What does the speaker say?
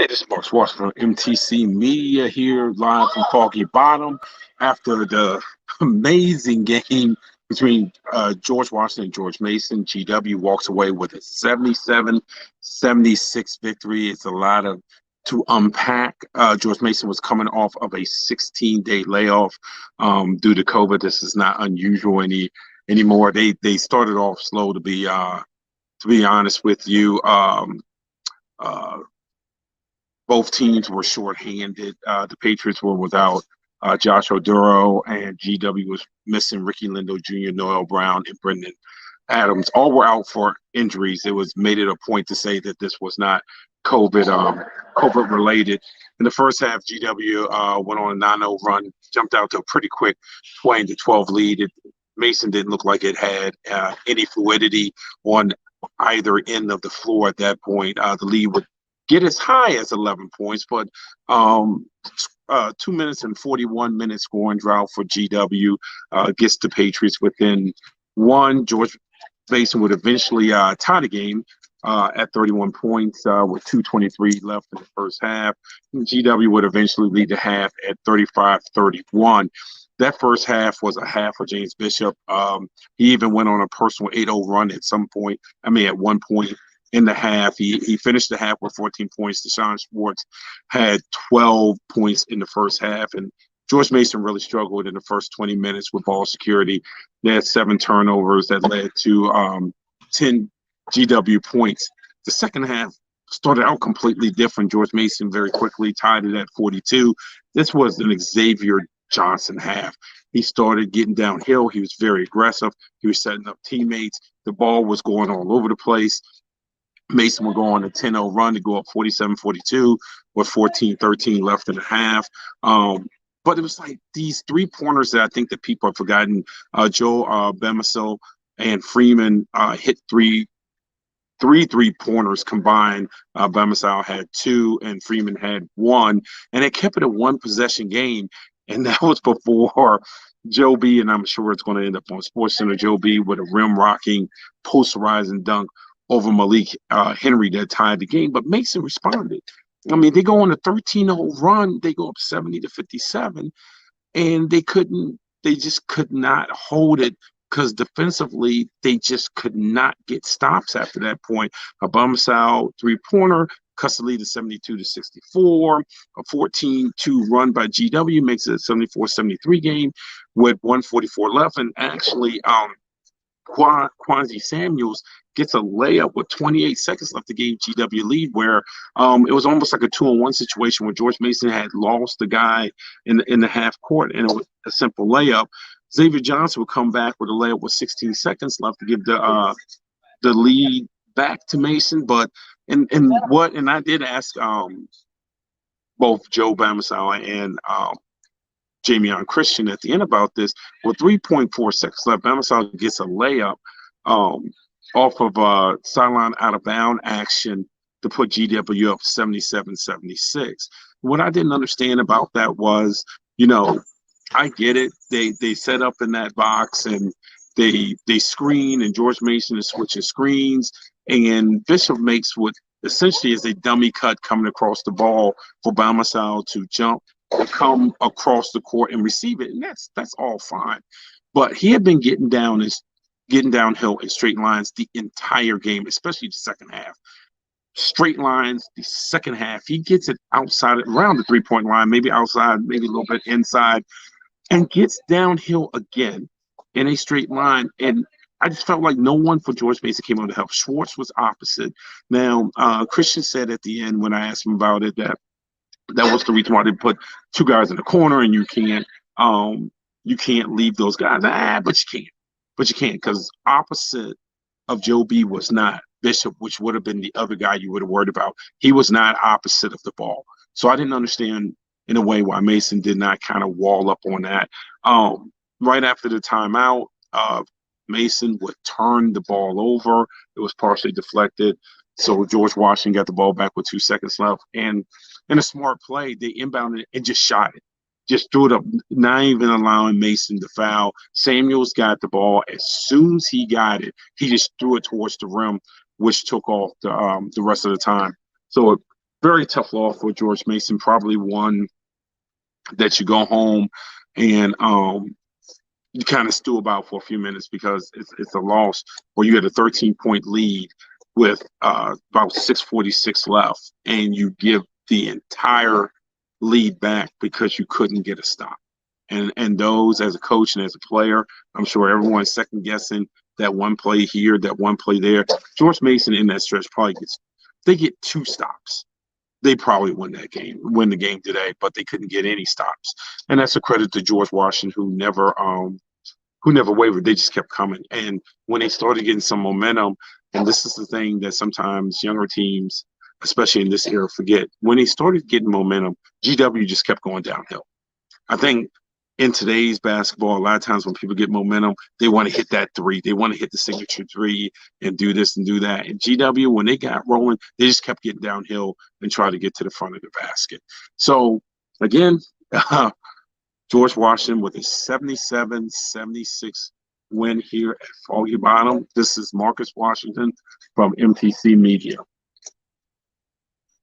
Hey, this is Mark Schwartz from MTC Media here, live from Foggy Bottom after the amazing game between George Washington and George Mason. GW walks away with a 77-76 victory. It's a lot of to unpack. George Mason was coming off of a 16-day layoff due to COVID. This is not unusual anymore. They started off slow, to be honest with you. Uh, Both teams were shorthanded. The Patriots were without Josh Oduro, and GW was missing Ricky Lindo Jr., Noel Brown, and Brendan Adams. All were out for injuries. It was made it a point to say that this was not COVID related. In the first half, GW went on a 9-0 run, jumped out to a pretty quick 20-12 lead. Mason didn't look like it had any fluidity on either end of the floor at that point. The lead would get as high as 11 points, but 2 minutes and 41 minutes scoring drought for GW gets the Patriots within one. George Mason would eventually tie the game at 31 points with 2:23 left in the first half. And GW would eventually lead the half at 35-31. That first half was a half for James Bishop. He even went on a personal 8-0 run at one point in the half. He finished the half with 14 points. Deshaun Schwartz had 12 points in the first half, and George Mason really struggled in the first 20 minutes with ball security. They had 7 turnovers that led to 10 GW points. The second half started out completely different. George Mason very quickly tied it at 42. This was an Xavier Johnson half. He started getting downhill. He was very aggressive. He was setting up teammates. The ball was going all over the place. Mason would go on a 10-0 run to go up 47-42 with 14-13 left in the half. But it was like these 3-pointers that I think that people have forgotten. Joe Bemiso and Freeman hit three 3-pointers combined. Bemiso had 2 and Freeman had 1. And it kept it a one-possession game. And that was before Joe B, and I'm sure it's going to end up on SportsCenter, Joe B with a rim-rocking, posterizing dunk over Malik Henry that tied the game, but Mason responded. I mean, they go on a 13-0 run, they go up 70-57, and they just could not hold it because defensively they just could not get stops after that point. A Bamisau 3-pointer cuts the lead to 72-64. A 14-2 run by GW makes it a 74-73 game with 1:44 left, and actually Quanzi Samuels gets a layup with 28 seconds left to give GW lead, where it was almost like a 2-on-1 situation where George Mason had lost the guy in the half court, and it was a simple layup. Xavier Johnson would come back with a layup with 16 seconds left to give the lead back to Mason. But and I did ask both Joe Bamisau and Jamion Christian at the end about this. With 3.4 seconds left, Bamisau gets a layup off of sideline out of bound action to put GW up 77-76. What I didn't understand about that was, I get it. They set up in that box and they screen, and George Mason is switching screens, and Bishop makes what essentially is a dummy cut coming across the ball for Bamisau to jump, come across the court and receive it, and that's all fine. But he had been getting downhill in straight lines the entire game, especially the second half. Straight lines, the second half, he gets it outside around the 3-point line, maybe outside, maybe a little bit inside, and gets downhill again in a straight line. And I just felt like no one for George Mason came on to help. Schwartz was opposite. Now, Christian said at the end when I asked him about it that was the reason why they put 2 guys in the corner, and you can't leave those guys. But you can't because opposite of Joe B was not Bishop, which would have been the other guy you would have worried about. He was not opposite of the ball. So I didn't understand in a way why Mason did not kind of wall up on that. Right after the timeout, Mason would turn the ball over. It was partially deflected. So George Washington got the ball back with 2 seconds left. And in a smart play, they inbounded it and just shot it. Just threw it up, not even allowing Mason to foul. Samuels got the ball. As soon as he got it, he just threw it towards the rim, which took off the rest of the time. So very tough loss for George Mason. Probably one that you go home and you kind of stew about for a few minutes because it's a loss where you had a 13-point lead with about 6:46 left, and you give the entire lead back because you couldn't get a stop. And those, as a coach and as a player, I'm sure everyone's second guessing that one play here, that one play there. George Mason in that stretch probably they get 2 stops. They probably win the game today, but they couldn't get any stops. And that's a credit to George Washington, who never wavered. They just kept coming. And when they started getting some momentum, and this is the thing that sometimes younger teams, especially in this era, forget, when they started getting momentum, GW just kept going downhill. I think in today's basketball, a lot of times when people get momentum, they want to hit that 3. They want to hit the signature 3 and do this and do that. And GW, when they got rolling, they just kept getting downhill and try to get to the front of the basket. So, again, George Washington with a 77-76 win here at Foggy Bottom. This is Marcus Washington from MTC Media.